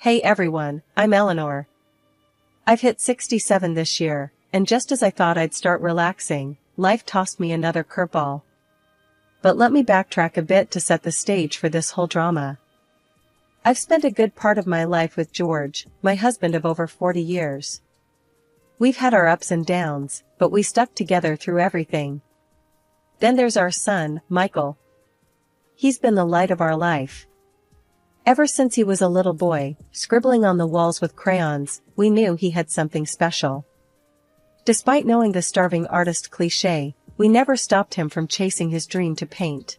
Hey everyone, I'm Eleanor. I've hit 67 this year, and just as I thought I'd start relaxing, life tossed me another curveball. But let me backtrack a bit to set the stage for this whole drama. I've spent a good part of my life with George, my husband of over 40 years. We've had our ups and downs, but we stuck together through everything. Then there's our son, Michael. He's been the light of our life. Ever since he was a little boy, scribbling on the walls with crayons, we knew he had something special. Despite knowing the starving artist cliché, we never stopped him from chasing his dream to paint.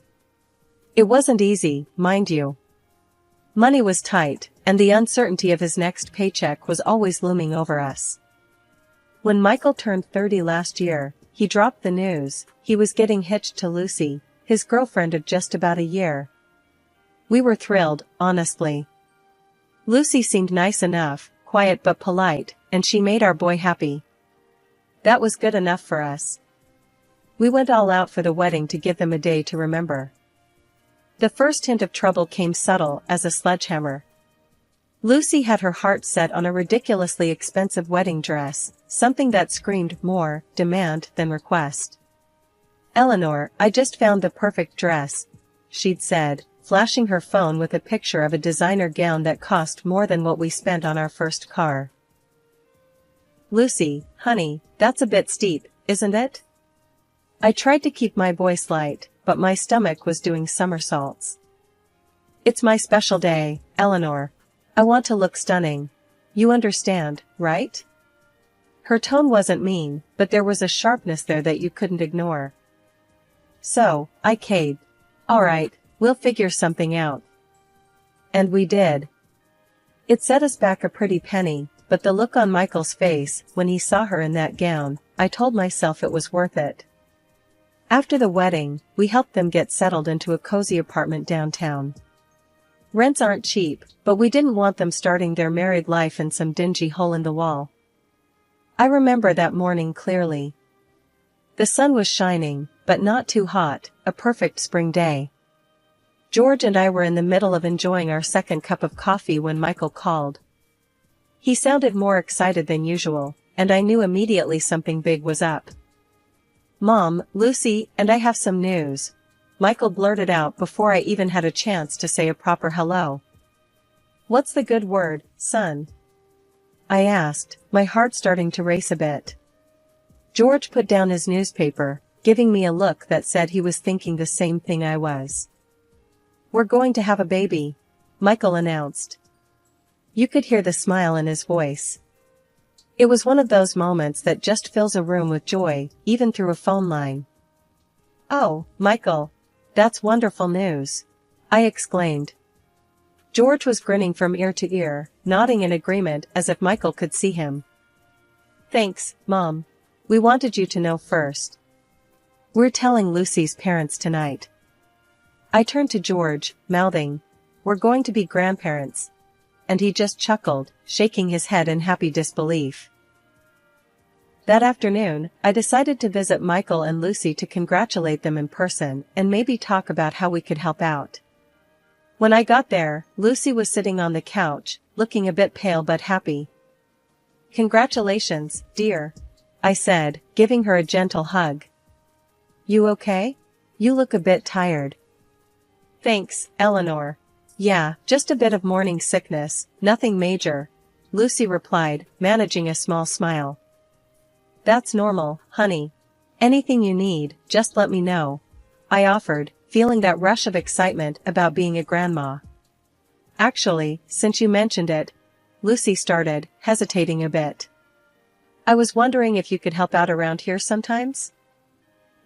It wasn't easy, mind you. Money was tight, and the uncertainty of his next paycheck was always looming over us. When Michael turned 30 last year, he dropped the news he was getting hitched to Lucy, his girlfriend of just about a year. We were thrilled, honestly. Lucy seemed nice enough, quiet but polite, and she made our boy happy. That was good enough for us. We went all out for the wedding to give them a day to remember. The first hint of trouble came subtle as a sledgehammer. Lucy had her heart set on a ridiculously expensive wedding dress, something that screamed more demand than request. "Eleanor, I just found the perfect dress," she'd said, flashing her phone with a picture of a designer gown that cost more than what we spent on our first car. "Lucy, honey, that's a bit steep, isn't it?" I tried to keep my voice light, but my stomach was doing somersaults. "It's my special day, Eleanor. I want to look stunning. You understand, right?" Her tone wasn't mean, but there was a sharpness there that you couldn't ignore. So, I caved. "All right, we'll figure something out." And we did. It set us back a pretty penny, but the look on Michael's face when he saw her in that gown, I told myself it was worth it. After the wedding, we helped them get settled into a cozy apartment downtown. Rents aren't cheap, but we didn't want them starting their married life in some dingy hole in the wall. I remember that morning clearly. The sun was shining, but not too hot, a perfect spring day. George and I were in the middle of enjoying our second cup of coffee when Michael called. He sounded more excited than usual, and I knew immediately something big was up. "Mom, Lucy and I have some news," Michael blurted out before I even had a chance to say a proper hello. "What's the good word, son?" I asked, my heart starting to race a bit. George put down his newspaper, giving me a look that said he was thinking the same thing I was. "We're going to have a baby," Michael announced. You could hear the smile in his voice. It was one of those moments that just fills a room with joy, even through a phone line. "Oh, Michael, that's wonderful news," I exclaimed. George was grinning from ear to ear, nodding in agreement as if Michael could see him. "Thanks, Mom. We wanted you to know first. We're telling Lucy's parents tonight." I turned to George, mouthing, "We're going to be grandparents." And he just chuckled, shaking his head in happy disbelief. That afternoon, I decided to visit Michael and Lucy to congratulate them in person and maybe talk about how we could help out. When I got there, Lucy was sitting on the couch, looking a bit pale but happy. "Congratulations, dear," I said, giving her a gentle hug. "You okay? You look a bit tired." "Thanks, Eleanor. Yeah, just a bit of morning sickness, nothing major," Lucy replied, managing a small smile. "That's normal, honey. Anything you need, just let me know," I offered, feeling that rush of excitement about being a grandma. "Actually, since you mentioned it," Lucy started, hesitating a bit. "I was wondering if you could help out around here sometimes?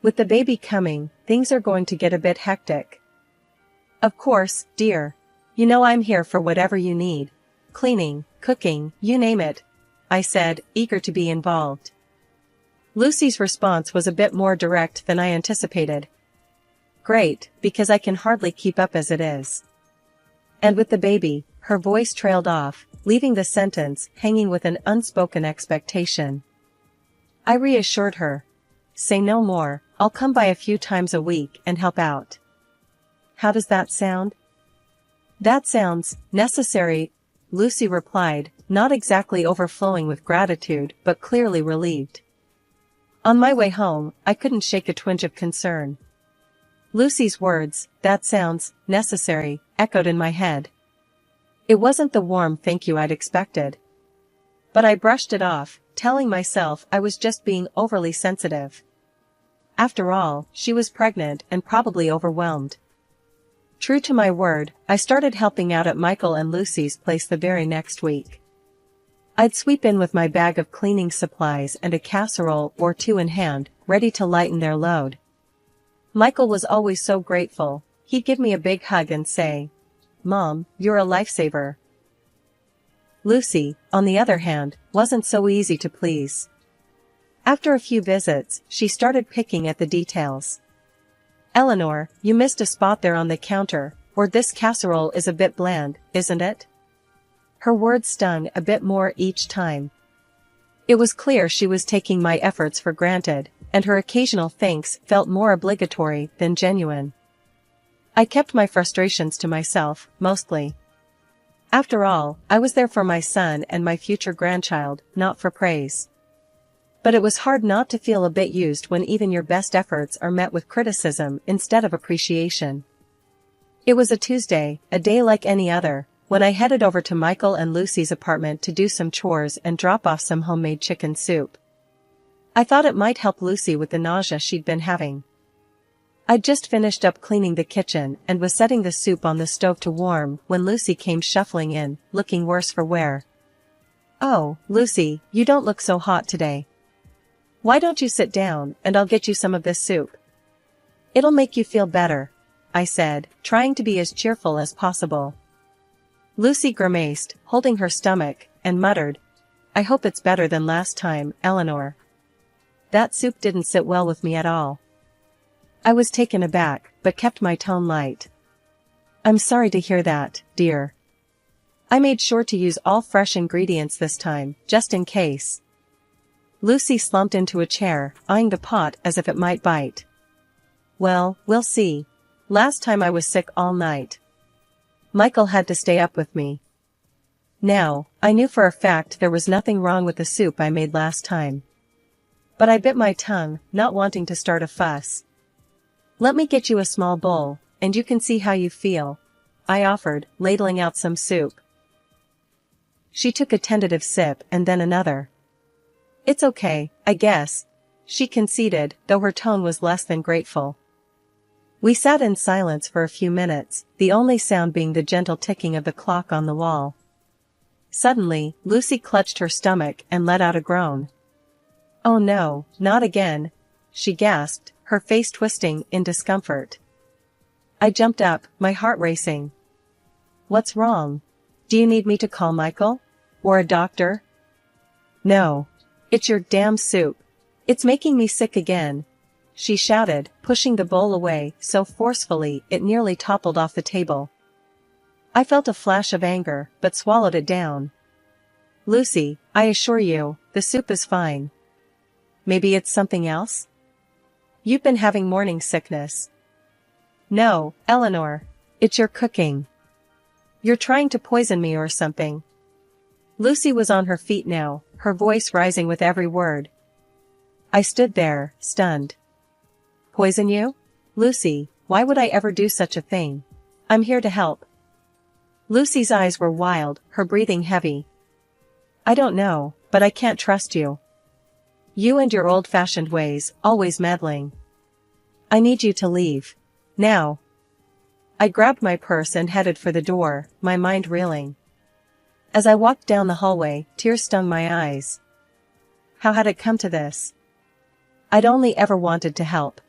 With the baby coming, things are going to get a bit hectic." "Of course, dear. You know I'm here for whatever you need. Cleaning, cooking, you name it," I said, eager to be involved. Lucy's response was a bit more direct than I anticipated. "Great, because I can hardly keep up as it is." And with the baby, her voice trailed off, leaving the sentence hanging with an unspoken expectation. I reassured her. "Say no more, I'll come by a few times a week and help out." "How does that sound?" "That sounds necessary," Lucy replied, not exactly overflowing with gratitude but clearly relieved. On my way home, I couldn't shake a twinge of concern. Lucy's words, "That sounds necessary," echoed in my head. It wasn't the warm thank you I'd expected. But I brushed it off, telling myself I was just being overly sensitive. After all, she was pregnant and probably overwhelmed. True to my word, I started helping out at Michael and Lucy's place the very next week. I'd sweep in with my bag of cleaning supplies and a casserole or two in hand, ready to lighten their load. Michael was always so grateful. He'd give me a big hug and say, "Mom, you're a lifesaver." Lucy, on the other hand, wasn't so easy to please. After a few visits, she started picking at the details. "Eleanor, you missed a spot there on the counter, or this casserole is a bit bland, isn't it?" Her words stung a bit more each time. It was clear she was taking my efforts for granted, and her occasional thanks felt more obligatory than genuine. I kept my frustrations to myself, mostly. After all, I was there for my son and my future grandchild, not for praise. But it was hard not to feel a bit used when even your best efforts are met with criticism instead of appreciation. It was a Tuesday, a day like any other, when I headed over to Michael and Lucy's apartment to do some chores and drop off some homemade chicken soup. I thought it might help Lucy with the nausea she'd been having. I'd just finished up cleaning the kitchen and was setting the soup on the stove to warm when Lucy came shuffling in, looking worse for wear. "Oh, Lucy, you don't look so hot today. Why don't you sit down and I'll get you some of this soup? It'll make you feel better," I said, trying to be as cheerful as possible. Lucy grimaced, holding her stomach, and muttered, "I hope it's better than last time, Eleanor." That soup didn't sit well with me at all. I was taken aback, but kept my tone light. "I'm sorry to hear that, dear. I made sure to use all fresh ingredients this time, just in case." Lucy slumped into a chair, eyeing the pot as if it might bite. "Well, we'll see. Last time I was sick all night. Michael had to stay up with me." Now, I knew for a fact there was nothing wrong with the soup I made last time. But I bit my tongue, not wanting to start a fuss. "Let me get you a small bowl, and you can see how you feel," I offered, ladling out some soup. She took a tentative sip and then another. "It's okay, I guess," she conceded, though her tone was less than grateful. We sat in silence for a few minutes, the only sound being the gentle ticking of the clock on the wall. Suddenly, Lucy clutched her stomach and let out a groan. "Oh no, not again," she gasped, her face twisting in discomfort. I jumped up, my heart racing. "What's wrong? Do you need me to call Michael? Or a doctor?" "No. It's your damn soup. It's making me sick again," she shouted, pushing the bowl away so forcefully it nearly toppled off the table. I felt a flash of anger, but swallowed it down. "Lucy, I assure you, the soup is fine. Maybe it's something else? You've been having morning sickness." "No, Eleanor. It's your cooking. You're trying to poison me or something." Lucy was on her feet now, her voice rising with every word. I stood there, stunned. "Poison you? Lucy, why would I ever do such a thing? I'm here to help." Lucy's eyes were wild, her breathing heavy. "I don't know, but I can't trust you. You and your old-fashioned ways, always meddling. I need you to leave. Now." I grabbed my purse and headed for the door, my mind reeling. As I walked down the hallway, tears stung my eyes. How had it come to this? I'd only ever wanted to help.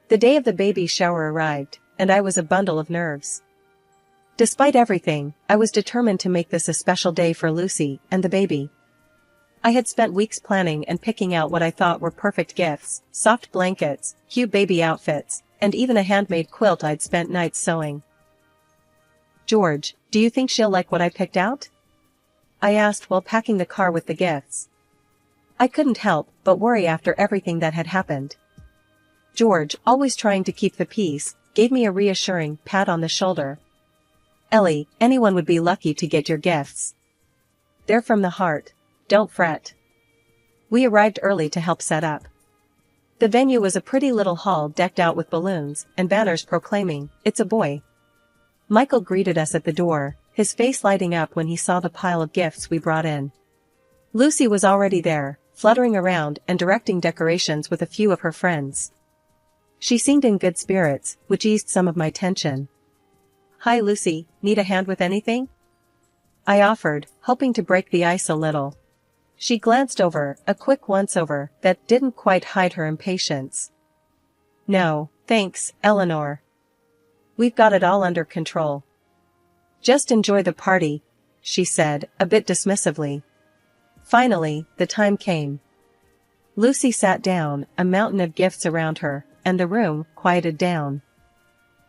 The day of the baby shower arrived, and I was a bundle of nerves. Despite everything, I was determined to make this a special day for Lucy and the baby. I had spent weeks planning and picking out what I thought were perfect gifts, soft blankets, cute baby outfits, and even a handmade quilt I'd spent nights sewing. "George, do you think she'll like what I picked out?" I asked while packing the car with the gifts. I couldn't help but worry after everything that had happened. George, always trying to keep the peace, gave me a reassuring pat on the shoulder. Ellie, anyone would be lucky to get your gifts. They're from the heart. Don't fret. We arrived early to help set up. The venue was a pretty little hall decked out with balloons and banners proclaiming, "It's a boy." Michael greeted us at the door, his face lighting up when he saw the pile of gifts we brought in. Lucy was already there, fluttering around and directing decorations with a few of her friends. She seemed in good spirits, which eased some of my tension. "Hi Lucy, need a hand with anything?" I offered, hoping to break the ice a little. She glanced over, a quick once-over that didn't quite hide her impatience. "No, thanks, Eleanor. We've got it all under control. Just enjoy the party," she said, a bit dismissively. Finally, the time came. Lucy sat down, a mountain of gifts around her, and the room quieted down.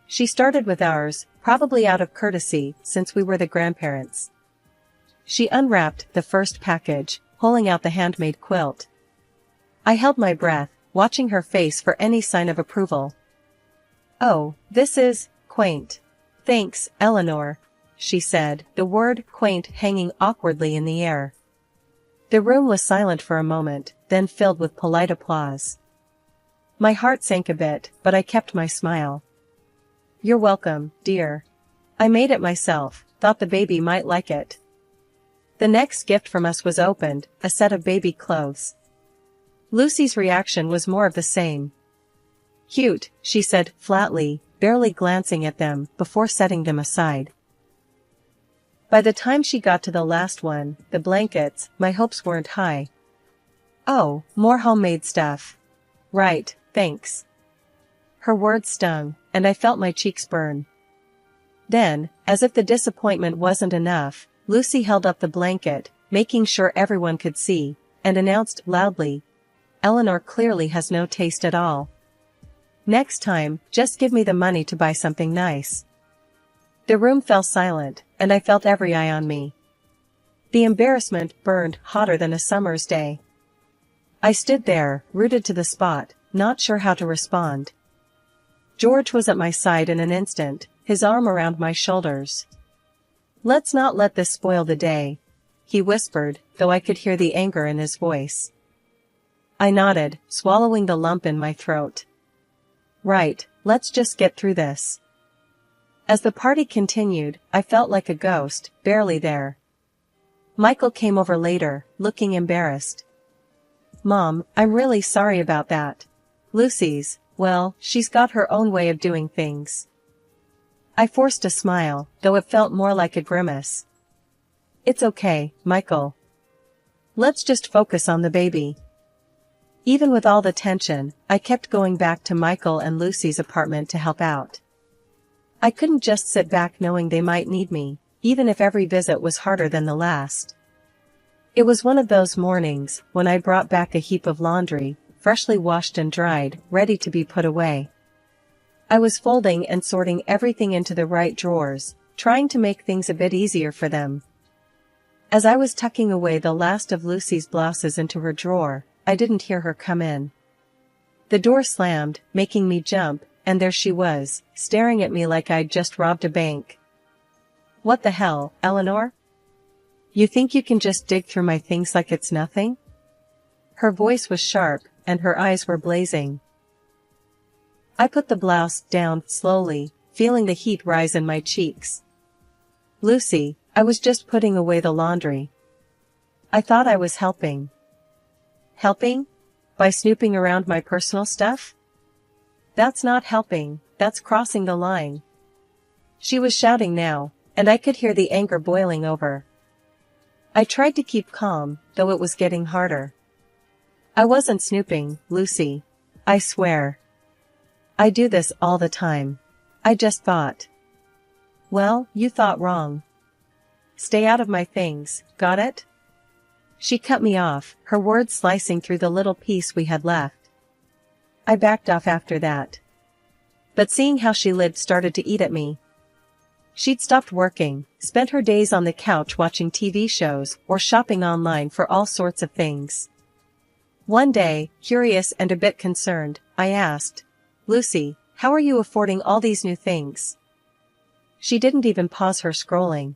She started with ours, probably out of courtesy, since we were the grandparents. She unwrapped the first package, pulling out the handmade quilt. I held my breath, watching her face for any sign of approval. "Oh, this is quaint. Thanks, Eleanor," she said, the word quaint hanging awkwardly in the air. The room was silent for a moment, then filled with polite applause. My heart sank a bit, but I kept my smile. "You're welcome, dear. I made it myself, thought the baby might like it." The next gift from us was opened, a set of baby clothes. Lucy's reaction was more of the same. "Cute," she said flatly, barely glancing at them before setting them aside. By the time she got to the last one, the blankets, my hopes weren't high. "Oh, more homemade stuff. Right, thanks." Her words stung, and I felt my cheeks burn. Then, as if the disappointment wasn't enough, Lucy held up the blanket, making sure everyone could see, and announced loudly, "Eleanor clearly has no taste at all. Next time, just give me the money to buy something nice." The room fell silent, and I felt every eye on me. The embarrassment burned hotter than a summer's day. I stood there, rooted to the spot, not sure how to respond. George was at my side in an instant, his arm around my shoulders. "Let's not let this spoil the day," he whispered, though I could hear the anger in his voice. I nodded, swallowing the lump in my throat. "Right, let's just get through this." As the party continued, I felt like a ghost, barely there. Michael came over later, looking embarrassed. "Mom, I'm really sorry about that. Lucy's, well, she's got her own way of doing things." I forced a smile, though it felt more like a grimace. "It's okay, Michael. Let's just focus on the baby." Even with all the tension, I kept going back to Michael and Lucy's apartment to help out. I couldn't just sit back knowing they might need me, even if every visit was harder than the last. It was one of those mornings when I brought back a heap of laundry, freshly washed and dried, ready to be put away. I was folding and sorting everything into the right drawers, trying to make things a bit easier for them. As I was tucking away the last of Lucy's blouses into her drawer, I didn't hear her come in. The door slammed, making me jump, and there she was, staring at me like I'd just robbed a bank. "What the hell, Eleanor? You think you can just dig through my things like it's nothing?" Her voice was sharp, and her eyes were blazing. I put the blouse down slowly, feeling the heat rise in my cheeks. "Lucy, I was just putting away the laundry. I thought I was helping." "Helping? By snooping around my personal stuff? That's not helping, that's crossing the line." She was shouting now, and I could hear the anger boiling over. I tried to keep calm, though it was getting harder. "I wasn't snooping, Lucy. I swear. I do this all the time. I just thought." "Well, you thought wrong. Stay out of my things, got it?" She cut me off, her words slicing through the little piece we had left. I backed off after that. But seeing how she started to eat at me. She'd stopped working, spent her days on the couch watching TV shows or shopping online for all sorts of things. One day, curious and a bit concerned, I asked, "Lucy, how are you affording all these new things?" She didn't even pause her scrolling.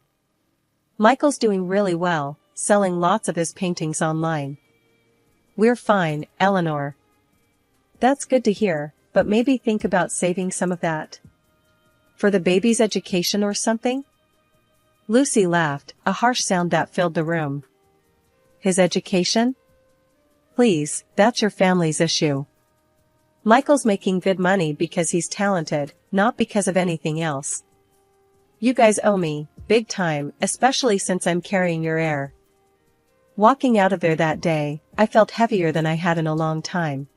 Michael's doing really well, selling lots of his paintings online. We're fine, Eleanor. That's good to hear, but maybe think about saving some of that. For the baby's education or something? Lucy laughed, a harsh sound that filled the room. His education? Please, that's your family's issue. Michael's making good money because he's talented, not because of anything else. You guys owe me, big time, especially since I'm carrying your heir. Walking out of there that day, I felt heavier than I had in a long time.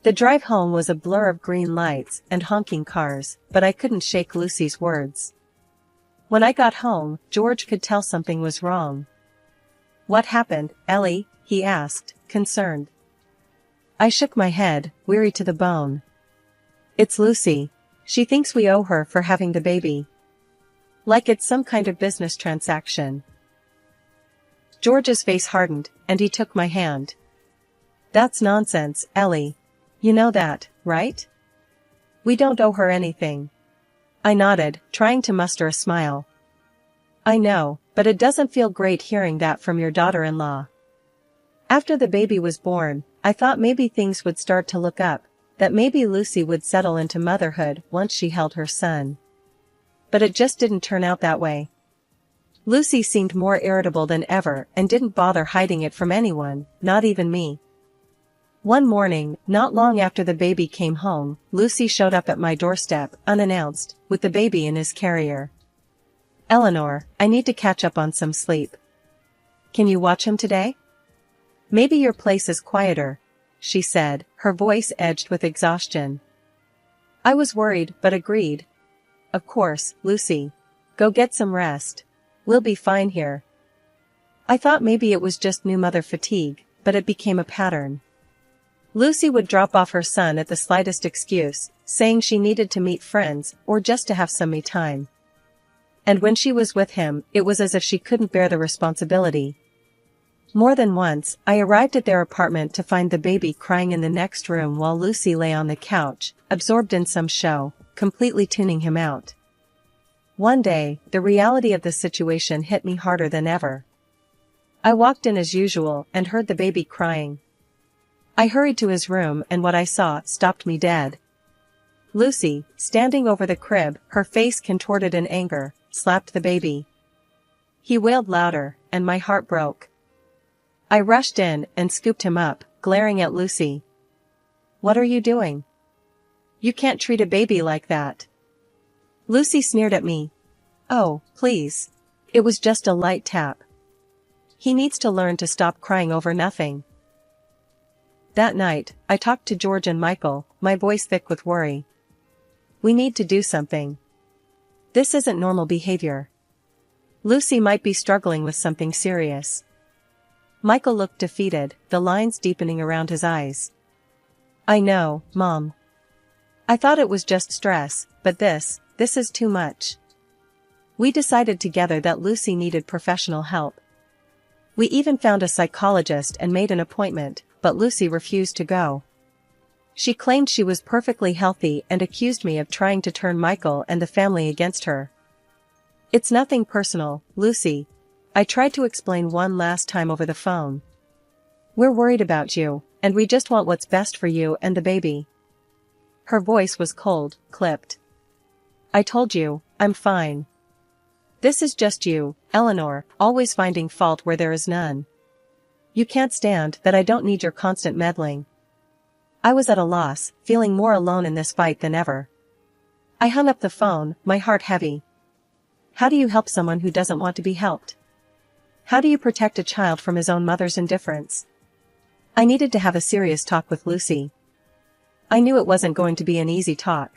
The drive home was a blur of green lights and honking cars, but I couldn't shake Lucy's words. When I got home, George could tell something was wrong. What happened, Ellie? He asked, concerned. I shook my head, weary to the bone. It's Lucy. She thinks we owe her for having the baby. Like it's some kind of business transaction. George's face hardened, and he took my hand. That's nonsense, Ellie. You know that, right? We don't owe her anything. I nodded, trying to muster a smile. I know, but it doesn't feel great hearing that from your daughter-in-law. After the baby was born, I thought maybe things would start to look up, that maybe Lucy would settle into motherhood once she held her son. But it just didn't turn out that way. Lucy seemed more irritable than ever and didn't bother hiding it from anyone, not even me. One morning, not long after the baby came home, Lucy showed up at my doorstep, unannounced, with the baby in his carrier. Eleanor, I need to catch up on some sleep. Can you watch him today? Maybe your place is quieter, she said, her voice edged with exhaustion. I was worried but agreed. Of course, Lucy. Go get some rest. We'll be fine here. I thought maybe it was just new mother fatigue, but it became a pattern. Lucy would drop off her son at the slightest excuse, saying she needed to meet friends or just to have some me time. And when she was with him, it was as if she couldn't bear the responsibility. More than once, I arrived at their apartment to find the baby crying in the next room while Lucy lay on the couch, absorbed in some show, completely tuning him out. One day, the reality of the situation hit me harder than ever. I walked in as usual and heard the baby crying. I hurried to his room and what I saw stopped me dead. Lucy, standing over the crib, her face contorted in anger, slapped the baby. He wailed louder, and my heart broke. I rushed in and scooped him up, glaring at Lucy. What are you doing? You can't treat a baby like that. Lucy sneered at me. Oh, please. It was just a light tap. He needs to learn to stop crying over nothing. That night, I talked to George and Michael, my voice thick with worry. We need to do something. This isn't normal behavior. Lucy might be struggling with something serious. Michael looked defeated, the lines deepening around his eyes. I know, Mom. I thought it was just stress, but this is too much. We decided together that Lucy needed professional help. We even found a psychologist and made an appointment, but Lucy refused to go. She claimed she was perfectly healthy and accused me of trying to turn Michael and the family against her. It's nothing personal, Lucy. I tried to explain one last time over the phone. We're worried about you, and we just want what's best for you and the baby. Her voice was cold, clipped. I told you, I'm fine. This is just you, Eleanor, always finding fault where there is none. You can't stand that I don't need your constant meddling. I was at a loss, feeling more alone in this fight than ever. I hung up the phone, my heart heavy. How do you help someone who doesn't want to be helped? How do you protect a child from his own mother's indifference? I needed to have a serious talk with Lucy. I knew it wasn't going to be an easy talk.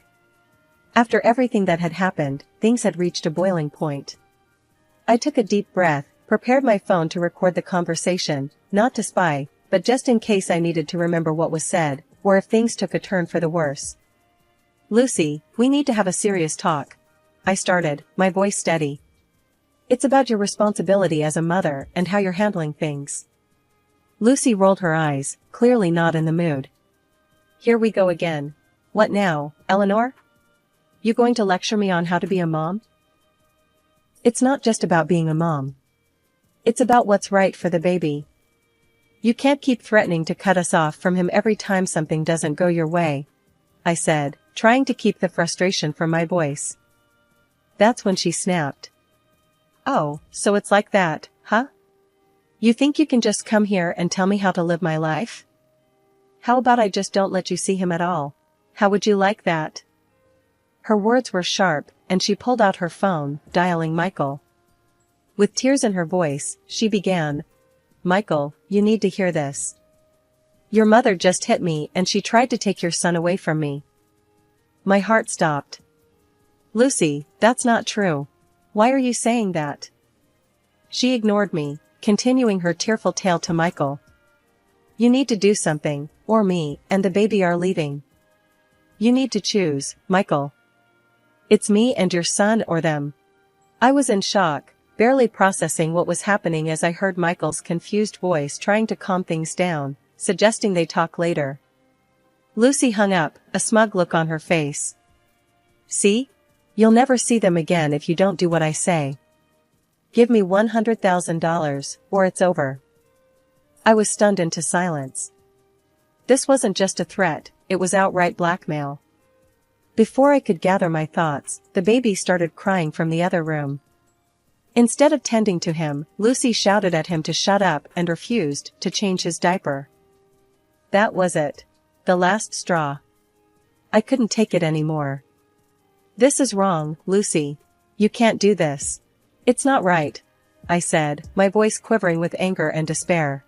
After everything that had happened, things had reached a boiling point. I took a deep breath, prepared my phone to record the conversation, not to spy, but just in case I needed to remember what was said, or if things took a turn for the worse. Lucy, we need to have a serious talk. I started, my voice steady. It's about your responsibility as a mother and how you're handling things. Lucy rolled her eyes, clearly not in the mood. Here we go again. What now, Eleanor? You going to lecture me on how to be a mom? It's not just about being a mom. It's about what's right for the baby. You can't keep threatening to cut us off from him every time something doesn't go your way, I said, trying to keep the frustration from my voice. That's when she snapped. Oh, so it's like that, huh? You think you can just come here and tell me how to live my life? How about I just don't let you see him at all? How would you like that? Her words were sharp, and she pulled out her phone, dialing Michael. With tears in her voice, she began, Michael, you need to hear this. Your mother just hit me and she tried to take your son away from me. My heart stopped. Lucy, that's not true. Why are you saying that? She ignored me, continuing her tearful tale to Michael. You need to do something, or me and the baby are leaving. You need to choose, Michael. It's me and your son or them. I was in shock, barely processing what was happening as I heard Michael's confused voice trying to calm things down, suggesting they talk later. Lucy hung up, a smug look on her face. See? You'll never see them again if you don't do what I say. Give me $100,000, or it's over. I was stunned into silence. This wasn't just a threat, it was outright blackmail. Before I could gather my thoughts, the baby started crying from the other room. Instead of tending to him, Lucy shouted at him to shut up and refused to change his diaper. That was it. The last straw. I couldn't take it anymore. This is wrong, Lucy. You can't do this. It's not right, I said, my voice quivering with anger and despair.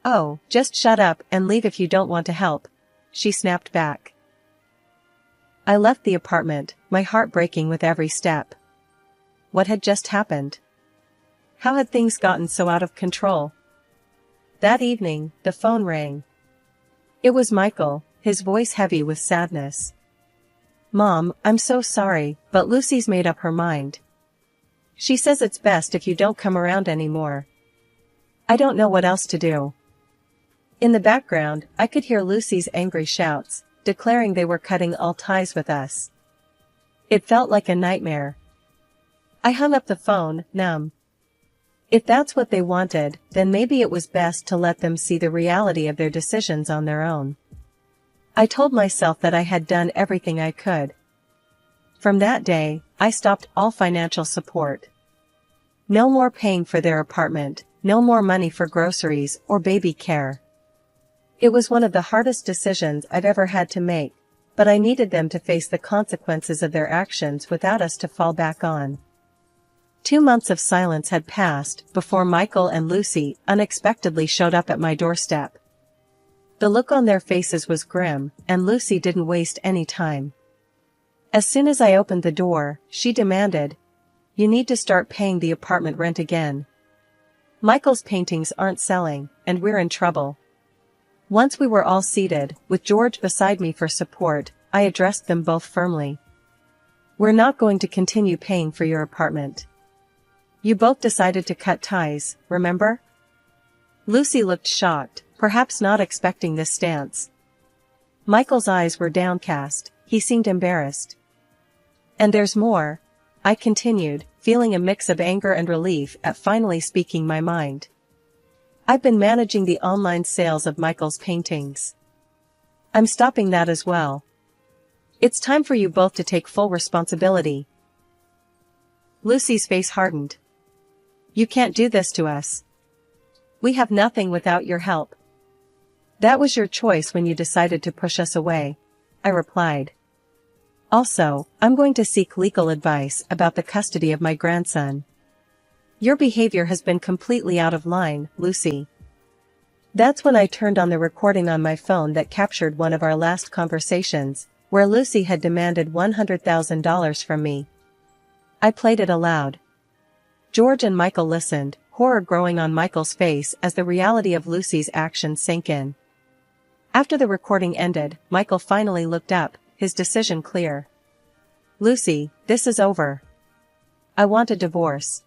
Oh, just shut up and leave if you don't want to help, she snapped back. I left the apartment, my heart breaking with every step. What had just happened? How had things gotten so out of control? That evening, the phone rang. It was Michael, his voice heavy with sadness. Mom, I'm so sorry, but Lucy's made up her mind. She says it's best if you don't come around anymore. I don't know what else to do. In the background, I could hear Lucy's angry shouts, declaring they were cutting all ties with us. It felt like a nightmare. I hung up the phone, numb. If that's what they wanted, then maybe it was best to let them see the reality of their decisions on their own. I told myself that I had done everything I could. From that day, I stopped all financial support. No more paying for their apartment, no more money for groceries or baby care. It was one of the hardest decisions I've ever had to make, but I needed them to face the consequences of their actions without us to fall back on. 2 months of silence had passed before Michael and Lucy unexpectedly showed up at my doorstep. The look on their faces was grim, and Lucy didn't waste any time. As soon as I opened the door, she demanded, "You need to start paying the apartment rent again. Michael's paintings aren't selling, and we're in trouble." Once we were all seated, with George beside me for support, I addressed them both firmly. "We're not going to continue paying for your apartment. You both decided to cut ties, remember?" Lucy looked shocked, perhaps not expecting this stance. Michael's eyes were downcast, he seemed embarrassed. "And there's more," I continued, feeling a mix of anger and relief at finally speaking my mind. "I've been managing the online sales of Michael's paintings. I'm stopping that as well. It's time for you both to take full responsibility." Lucy's face hardened. "You can't do this to us. We have nothing without your help." "That was your choice when you decided to push us away," I replied. "Also, I'm going to seek legal advice about the custody of my grandson. Your behavior has been completely out of line, Lucy." That's when I turned on the recording on my phone that captured one of our last conversations, where Lucy had demanded $100,000 from me. I played it aloud. George and Michael listened, horror growing on Michael's face as the reality of Lucy's actions sank in. After the recording ended, Michael finally looked up, his decision clear. "Lucy, this is over. I want a divorce.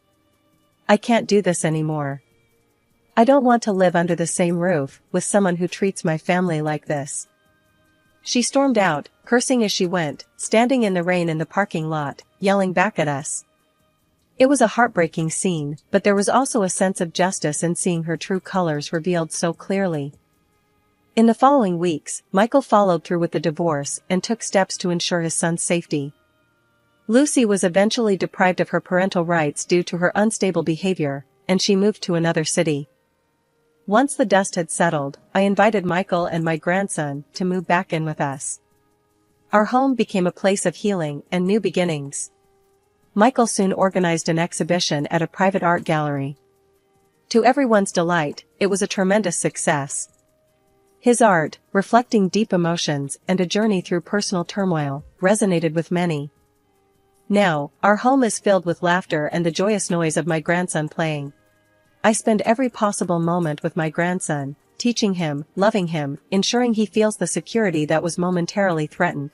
I can't do this anymore. I don't want to live under the same roof with someone who treats my family like this." She stormed out, cursing as she went, standing in the rain in the parking lot, yelling back at us. It was a heartbreaking scene, but there was also a sense of justice in seeing her true colors revealed so clearly. In the following weeks, Michael followed through with the divorce and took steps to ensure his son's safety. Lucy was eventually deprived of her parental rights due to her unstable behavior, and she moved to another city. Once the dust had settled, I invited Michael and my grandson to move back in with us. Our home became a place of healing and new beginnings. Michael soon organized an exhibition at a private art gallery. To everyone's delight, it was a tremendous success. His art, reflecting deep emotions and a journey through personal turmoil, resonated with many. Now, our home is filled with laughter and the joyous noise of my grandson playing. I spend every possible moment with my grandson, teaching him, loving him, ensuring he feels the security that was momentarily threatened.